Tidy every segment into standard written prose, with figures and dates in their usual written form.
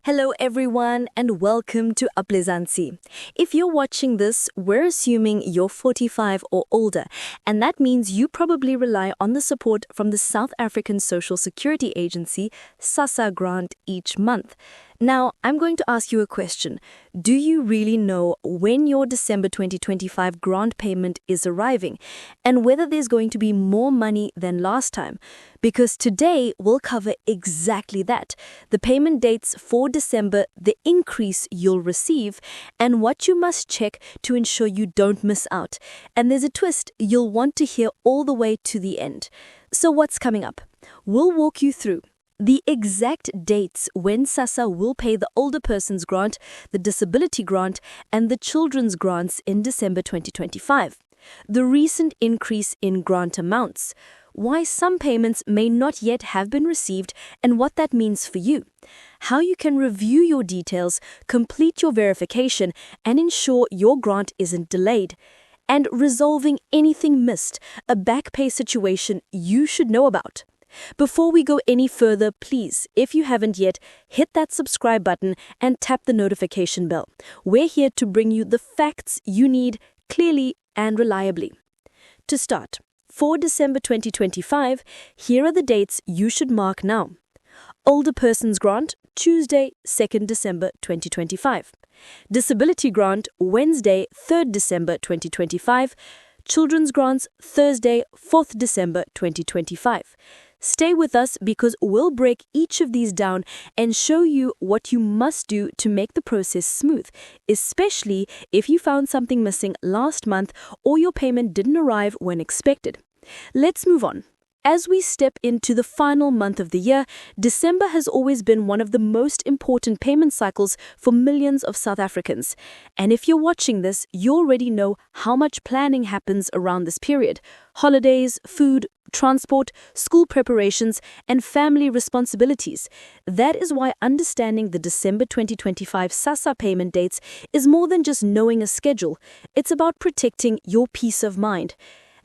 Hello everyone and welcome to Aplezansi. If you're watching this, we're assuming you're 45 or older, and that means you probably rely on the support from the South African Social Security Agency, SASSA grant each month. Now, I'm going to ask you a question. Do you really know when your December 2025 grant payment is arriving and whether there's going to be more money than last time? Because today we'll cover exactly that. The payment dates for December, the increase you'll receive, and what you must check to ensure you don't miss out. And there's a twist you'll want to hear all the way to the end. So what's coming up? We'll walk you through the exact dates when SASSA will pay the older person's grant, the disability grant, and the children's grants in December 2025. The recent increase in grant amounts, why some payments may not yet have been received, and what that means for you. How you can review your details, complete your verification, and ensure your grant isn't delayed. And resolving anything missed, a back pay situation you should know about. Before we go any further, please, if you haven't yet, hit that subscribe button and tap the notification bell. We're here to bring you the facts you need clearly and reliably. To start, for December 2025, here are the dates you should mark now. Older Person's Grant, Tuesday, 2nd December 2025. Disability Grant, Wednesday, 3rd December 2025. Children's Grants, Thursday, 4th December 2025. Stay with us because we'll break each of these down and show you what you must do to make the process smooth, especially if you found something missing last month or your payment didn't arrive when expected. Let's move on. As we step into the final month of the year, December has always been one of the most important payment cycles for millions of South Africans. And if you're watching this, you already know how much planning happens around this period. Holidays, food, transport, school preparations, and family responsibilities. That is why understanding the December 2025 SASSA payment dates is more than just knowing a schedule. It's about protecting your peace of mind.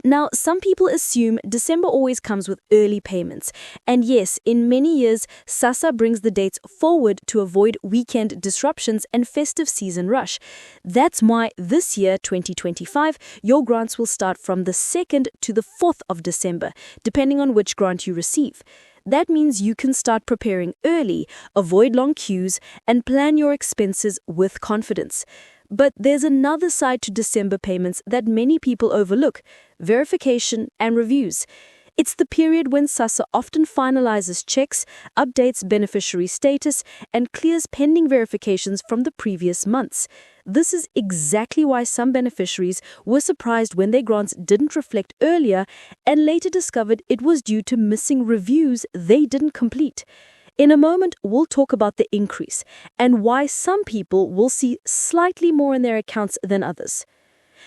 Now, some people assume December always comes with early payments. And yes, in many years, SASSA brings the dates forward to avoid weekend disruptions and festive season rush. That's why this year, 2025, your grants will start from the 2nd to the 4th of December, depending on which grant you receive. That means you can start preparing early, avoid long queues, and plan your expenses with confidence. But there's another side to December payments that many people overlook: verification and reviews. It's the period when SASSA often finalizes checks, updates beneficiary status, and clears pending verifications from the previous months. This is exactly why some beneficiaries were surprised when their grants didn't reflect earlier and later discovered it was due to missing reviews they didn't complete. In a moment, we'll talk about the increase and why some people will see slightly more in their accounts than others.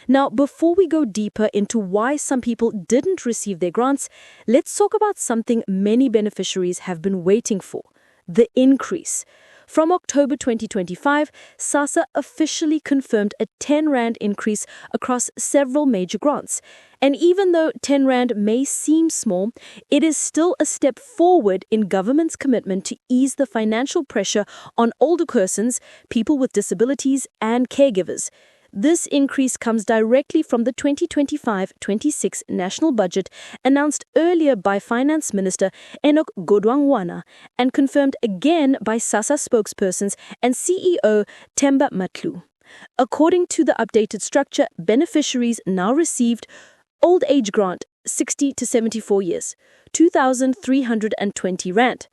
Now, before we go deeper into why some people didn't receive their grants, let's talk about something many beneficiaries have been waiting for: the increase. From October 2025, SASSA officially confirmed a 10 Rand increase across several major grants. And even though 10 Rand may seem small, it is still a step forward in government's commitment to ease the financial pressure on older persons, people with disabilities, and caregivers. This increase comes directly from the 2025-26 national budget announced earlier by Finance Minister Enoch Godongwana and confirmed again by SASSA spokespersons and CEO Themba Matlu. According to the updated structure, beneficiaries now received Old Age Grant 60 to 74 years, 2,320 Rand.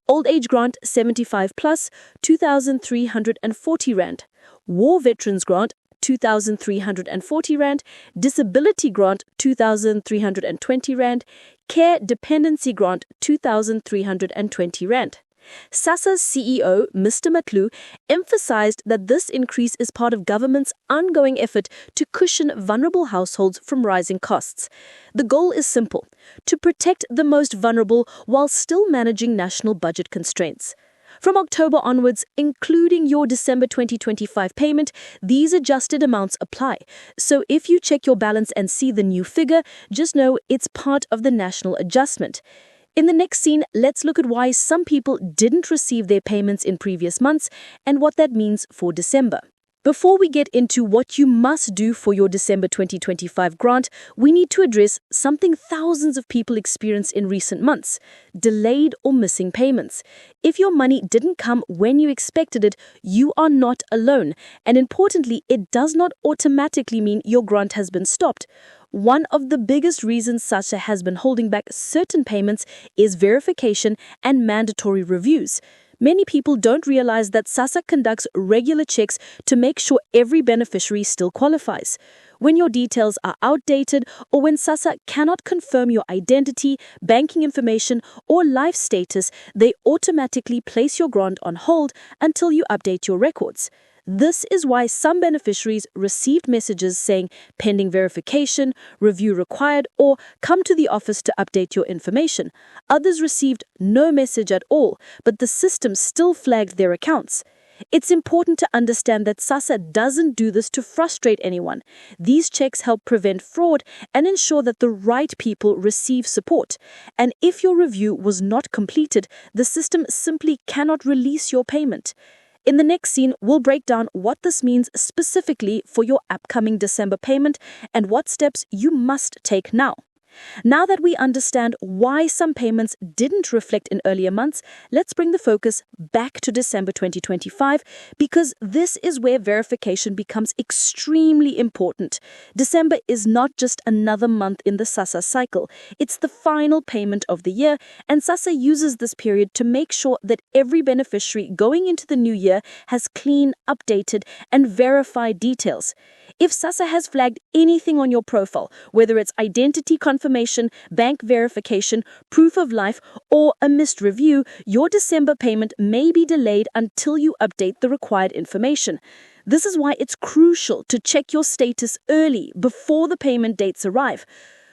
Old Age Grant 75 plus, 2,340 Rand. War Veterans Grant 2,340 Rand, Disability Grant 2,320 Rand, Care Dependency Grant 2,320 Rand. SASSA's CEO, Mr. Matlu, emphasized that this increase is part of government's ongoing effort to cushion vulnerable households from rising costs. The goal is simple: to protect the most vulnerable while still managing national budget constraints. From October onwards, including your December 2025 payment, these adjusted amounts apply. So if you check your balance and see the new figure, just know it's part of the national adjustment. In the next scene, let's look at why some people didn't receive their payments in previous months and what that means for December. Before we get into what you must do for your December 2025 grant, we need to address something thousands of people experience in recent months: delayed or missing payments. If your money didn't come when you expected it, you are not alone. And importantly, it does not automatically mean your grant has been stopped. One of the biggest reasons SASSA has been holding back certain payments is verification and mandatory reviews. Many people don't realize that SASSA conducts regular checks to make sure every beneficiary still qualifies. When your details are outdated or when SASSA cannot confirm your identity, banking information, or life status, they automatically place your grant on hold until you update your records. This is why some beneficiaries received messages saying pending verification, review required, or come to the office to update your information. Others received no message at all, but the system still flagged their accounts. It's important to understand that SASSA doesn't do this to frustrate anyone. These checks help prevent fraud and ensure that the right people receive support. And if your review was not completed, the system simply cannot release your payment. In the next scene, we'll break down what this means specifically for your upcoming December payment and what steps you must take now. Now that we understand why some payments didn't reflect in earlier months, let's bring the focus back to December 2025, because this is where verification becomes extremely important. December is not just another month in the SASSA cycle. It's the final payment of the year, and SASSA uses this period to make sure that every beneficiary going into the new year has clean, updated, and verified details. If SASSA has flagged anything on your profile, whether it's identity confirmation, bank verification, proof of life, or a missed review, your December payment may be delayed until you update the required information. This is why it's crucial to check your status early before the payment dates arrive.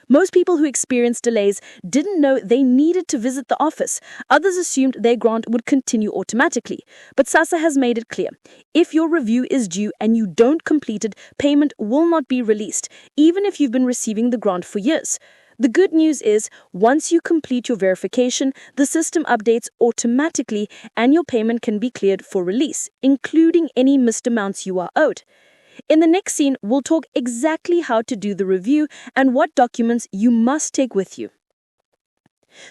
Most people who experience delays didn't know they needed to visit the office. Others assumed their grant would continue automatically. But SASSA has made it clear: if your review is due and you don't complete it, payment will not be released, even if you've been receiving the grant for years. The good news is, once you complete your verification, the system updates automatically and your payment can be cleared for release, including any missed amounts you are owed. In the next scene, we'll talk exactly how to do the review and what documents you must take with you.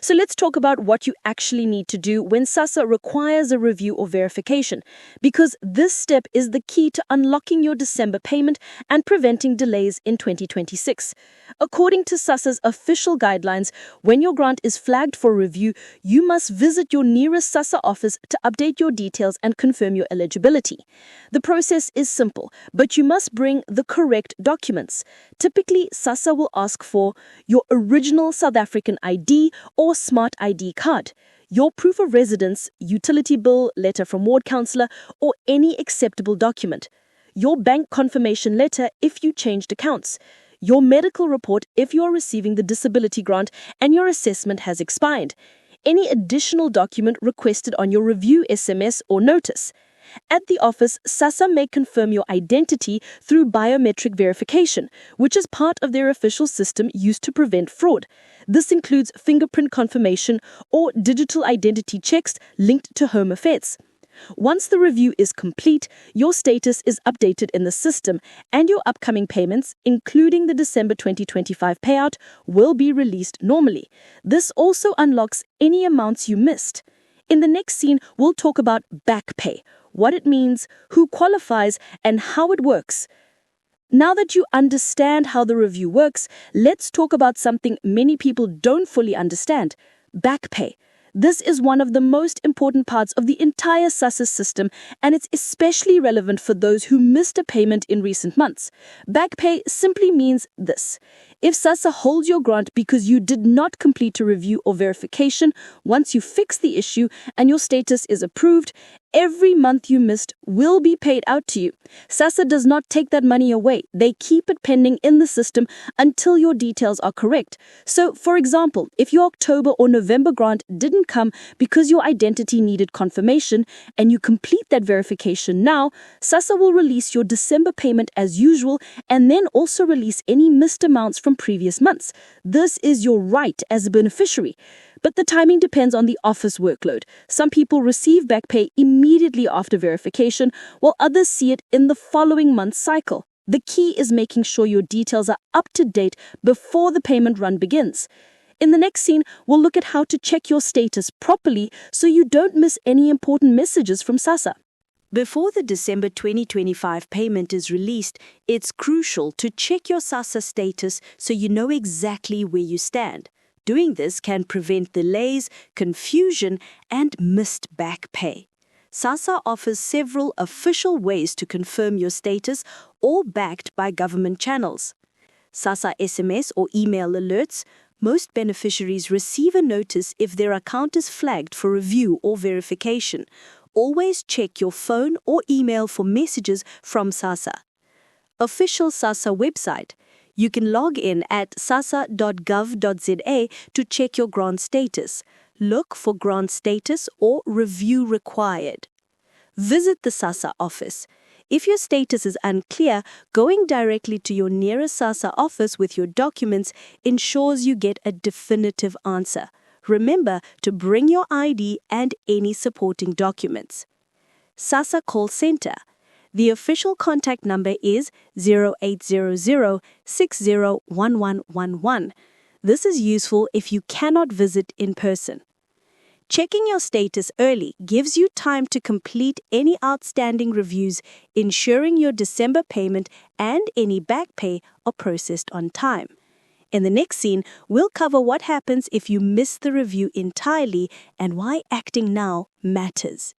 So let's talk about what you actually need to do when SASSA requires a review or verification, because this step is the key to unlocking your December payment and preventing delays in 2026. According to SASSA's official guidelines, when your grant is flagged for review, you must visit your nearest SASSA office to update your details and confirm your eligibility. The process is simple, but you must bring the correct documents. Typically, SASSA will ask for your original South African ID or Smart ID card, your proof of residence, utility bill, letter from ward councillor, or any acceptable document, your bank confirmation letter if you changed accounts, your medical report if you are receiving the disability grant and your assessment has expired, any additional document requested on your review SMS or notice. At the office, SASSA may confirm your identity through biometric verification, which is part of their official system used to prevent fraud. This includes fingerprint confirmation or digital identity checks linked to Home Affairs. Once the review is complete, your status is updated in the system and your upcoming payments, including the December 2025 payout, will be released normally. This also unlocks any amounts you missed. In the next scene, we'll talk about back pay, what it means, who qualifies, and how it works. Now that you understand how the review works, let's talk about something many people don't fully understand: back pay. This is one of the most important parts of the entire SASSA system, and it's especially relevant for those who missed a payment in recent months. Back pay simply means this: if SASSA holds your grant because you did not complete a review or verification, once you fix the issue and your status is approved, every month you missed will be paid out to you. SASSA does not take that money away. They keep it pending in the system until your details are correct. So, for example, if your October or November grant didn't come because your identity needed confirmation and you complete that verification now, SASSA will release your December payment as usual and then also release any missed amounts from previous months. This is your right as a beneficiary. But the timing depends on the office workload. Some people receive back pay immediately after verification, while others see it in the following month's cycle. The key is making sure your details are up to date before the payment run begins. In the next scene, we'll look at how to check your status properly so you don't miss any important messages from SASSA. Before the December 2025 payment is released, it's crucial to check your SASSA status so you know exactly where you stand. Doing this can prevent delays, confusion, and missed back pay. SASSA offers several official ways to confirm your status, all backed by government channels. SASSA SMS or email alerts. Most beneficiaries receive a notice if their account is flagged for review or verification. Always check your phone or email for messages from SASSA. Official SASSA website. You can log in at sassa.gov.za to check your grant status. Look for grant status or review required. Visit the SASSA office. If your status is unclear, going directly to your nearest SASSA office with your documents ensures you get a definitive answer. Remember to bring your ID and any supporting documents. SASSA Call Center. The official contact number is 0800 601111. This is useful if you cannot visit in person. Checking your status early gives you time to complete any outstanding reviews, ensuring your December payment and any back pay are processed on time. In the next scene, we'll cover what happens if you miss the review entirely and why acting now matters.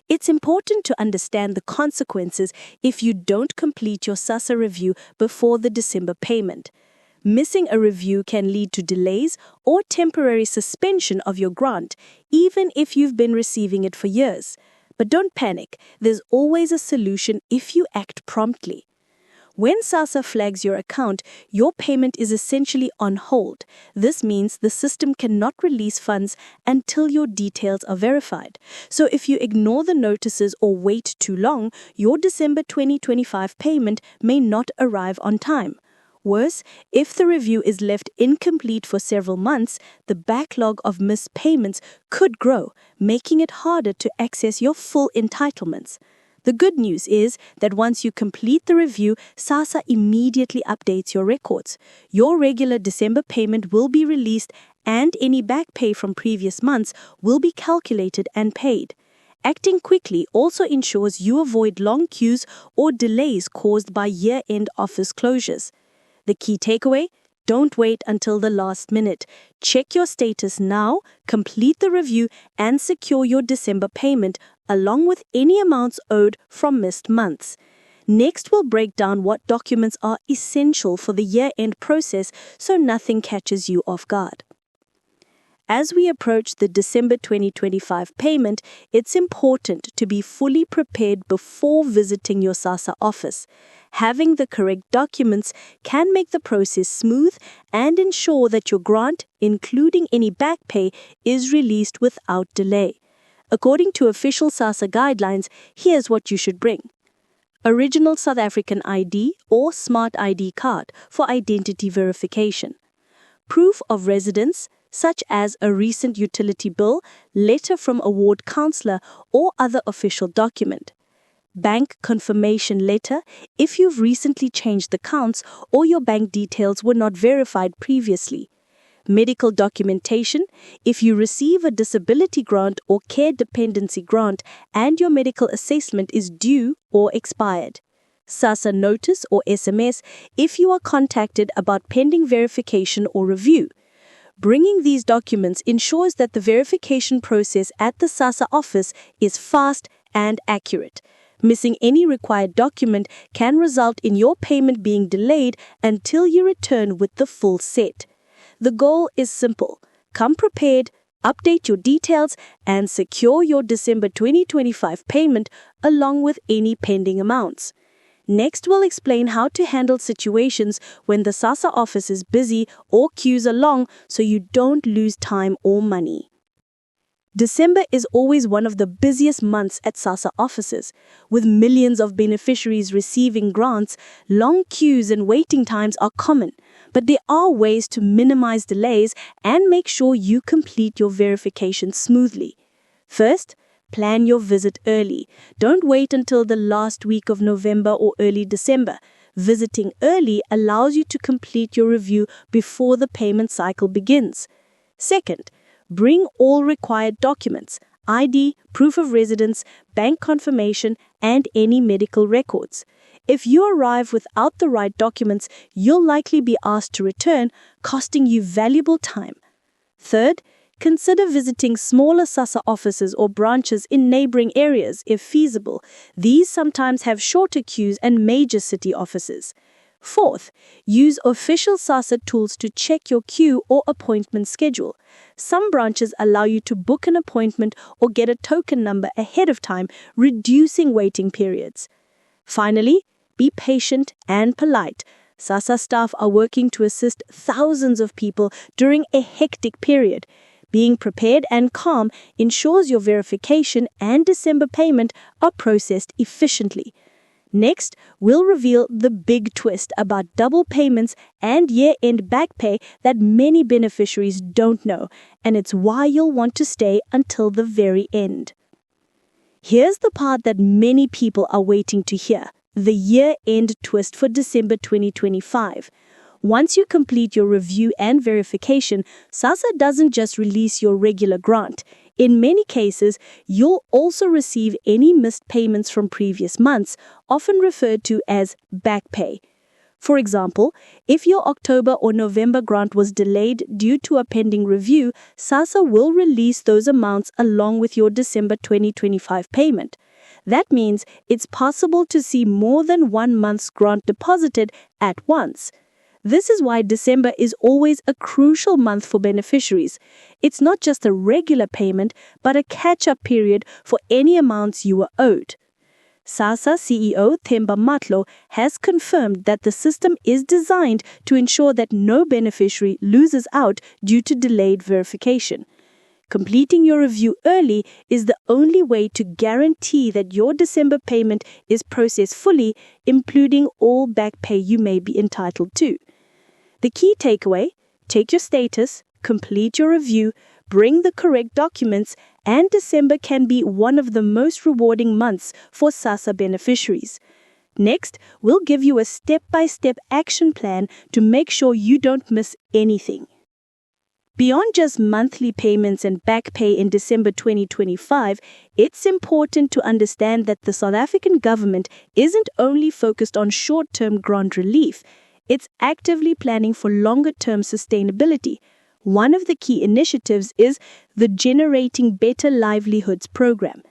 It's important to understand the consequences if you don't complete your SASSA review before the December payment. Missing a review can lead to delays or temporary suspension of your grant, even if you've been receiving it for years. But don't panic, there's always a solution if you act promptly. When SASSA flags your account, your payment is essentially on hold. This means the system cannot release funds until your details are verified. So if you ignore the notices or wait too long, your December 2025 payment may not arrive on time. Worse, if the review is left incomplete for several months, the backlog of missed payments could grow, making it harder to access your full entitlements. The good news is that once you complete the review, SASSA immediately updates your records. Your regular December payment will be released and any back pay from previous months will be calculated and paid. Acting quickly also ensures you avoid long queues or delays caused by year-end office closures. The key takeaway? Don't wait until the last minute. Check your status now, complete the review, and secure your December payment, along with any amounts owed from missed months. Next, we'll break down what documents are essential for the year-end process so nothing catches you off guard. As we approach the December 2025 payment, it's important to be fully prepared before visiting your SASSA office. Having the correct documents can make the process smooth and ensure that your grant, including any back pay, is released without delay. According to official SASSA guidelines, here's what you should bring. Original South African ID or Smart ID card for identity verification. Proof of residence, such as a recent utility bill, letter from a ward councillor, or other official document. Bank confirmation letter if you've recently changed accounts or your bank details were not verified previously. Medical documentation if you receive a disability grant or care dependency grant and your medical assessment is due or expired. SASSA notice or SMS if you are contacted about pending verification or review. Bringing these documents ensures that the verification process at the SASSA office is fast and accurate. Missing any required document can result in your payment being delayed until you return with the full set. The goal is simple. Come prepared, update your details, and secure your December 2025 payment along with any pending amounts. Next, we'll explain how to handle situations when the SASSA office is busy or queues are long so you don't lose time or money. December is always one of the busiest months at SASSA offices. With millions of beneficiaries receiving grants, long queues and waiting times are common. but there are ways to minimize delays and make sure you complete your verification smoothly. First, plan your visit early. Don't wait until the last week of November or early December. Visiting early allows you to complete your review before the payment cycle begins. Second, bring all required documents: ID, proof of residence, bank confirmation, and any medical records. If you arrive without the right documents, you'll likely be asked to return, costing you valuable time. Third, consider visiting smaller SASSA offices or branches in neighboring areas if feasible. These sometimes have shorter queues and major city offices. Fourth, use official SASSA tools to check your queue or appointment schedule. Some branches allow you to book an appointment or get a token number ahead of time, reducing waiting periods. Finally, be patient and polite. SASSA staff are working to assist thousands of people during a hectic period. Being prepared and calm ensures your verification and December payment are processed efficiently. Next, we'll reveal the big twist about double payments and year-end back pay that many beneficiaries don't know, and it's why you'll want to stay until the very end. Here's the part that many people are waiting to hear: the year-end twist for December 2025. Once you complete your review and verification, SASSA doesn't just release your regular grant. In many cases, you'll also receive any missed payments from previous months, often referred to as back pay. For example, if your October or November grant was delayed due to a pending review, SASSA will release those amounts along with your December 2025 payment. That means it's possible to see more than 1 month's grant deposited at once. This is why December is always a crucial month for beneficiaries. It's not just a regular payment, but a catch-up period for any amounts you were owed. SASSA CEO Themba Matlo has confirmed that the system is designed to ensure that no beneficiary loses out due to delayed verification. Completing your review early is the only way to guarantee that your December payment is processed fully, including all back pay you may be entitled to. The key takeaway: check your status, complete your review, bring the correct documents, and December can be one of the most rewarding months for SASSA beneficiaries. Next, we'll give you a step-by-step action plan to make sure you don't miss anything. Beyond just monthly payments and back pay in December 2025, it's important to understand that the South African government isn't only focused on short-term grant relief, it's actively planning for longer-term sustainability. One of the key initiatives is the Generating Better Livelihoods Programme.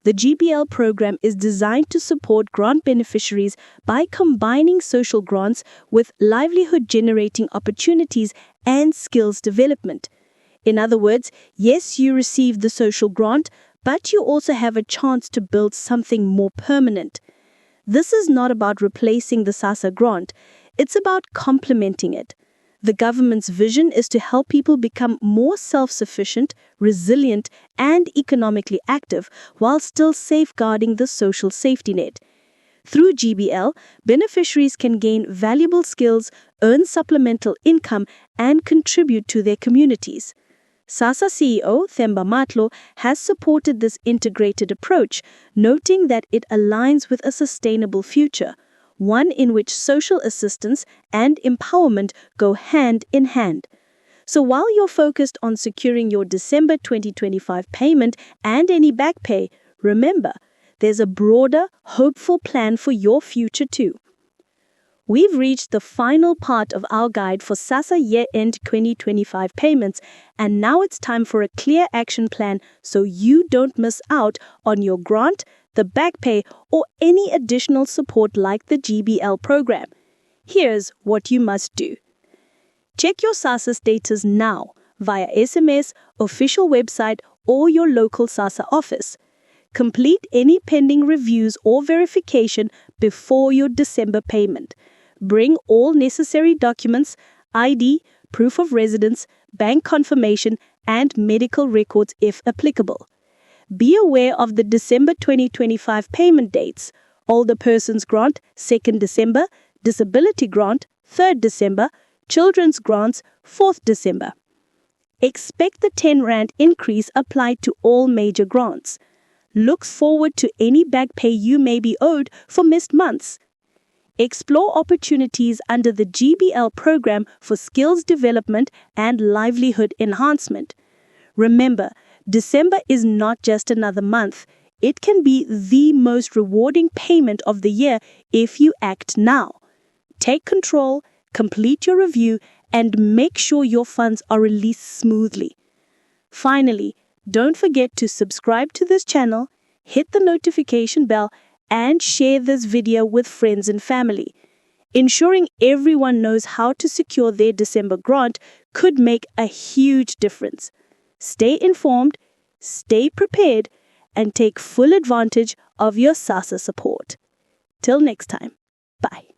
The GBL Programme is designed to support grant beneficiaries by combining social grants with livelihood-generating opportunities and skills development. In other words, yes, you receive the social grant, but you also have a chance to build something more permanent. This is not about replacing the SASSA grant, it's about complementing it. The government's vision is to help people become more self-sufficient, resilient, and economically active while still safeguarding the social safety net. Through GBL, beneficiaries can gain valuable skills, earn supplemental income, and contribute to their communities. SASSA CEO Themba Matlo has supported this integrated approach, noting that it aligns with a sustainable future, one in which social assistance and empowerment go hand in hand. So while you're focused on securing your December 2025 payment and any back pay, remember, there's a broader, hopeful plan for your future too. We've reached the final part of our guide for SASSA Year-End 2025 payments, and now it's time for a clear action plan so you don't miss out on your grant, the back pay, or any additional support like the GBL program. Here's what you must do. Check your SASSA status now via SMS, official website, or your local SASSA office. Complete any pending reviews or verification before your December payment. Bring all necessary documents, ID, proof of residence, bank confirmation, and medical records if applicable. Be aware of the December 2025 payment dates: Older Persons Grant, 2nd December, Disability Grant, 3rd December, Children's grants 4th December. Expect the 10 Rand increase applied to all major grants. Look forward to any back pay you may be owed for missed months. Explore opportunities under the GBL Programme for skills development and livelihood enhancement. Remember, December is not just another month. It can be the most rewarding payment of the year if you act now. Take control, complete your review, and make sure your funds are released smoothly. Finally, don't forget to subscribe to this channel, hit the notification bell, and share this video with friends and family. Ensuring everyone knows how to secure their December grant could make a huge difference. Stay informed, stay prepared, and take full advantage of your SASSA support. Till next time, bye.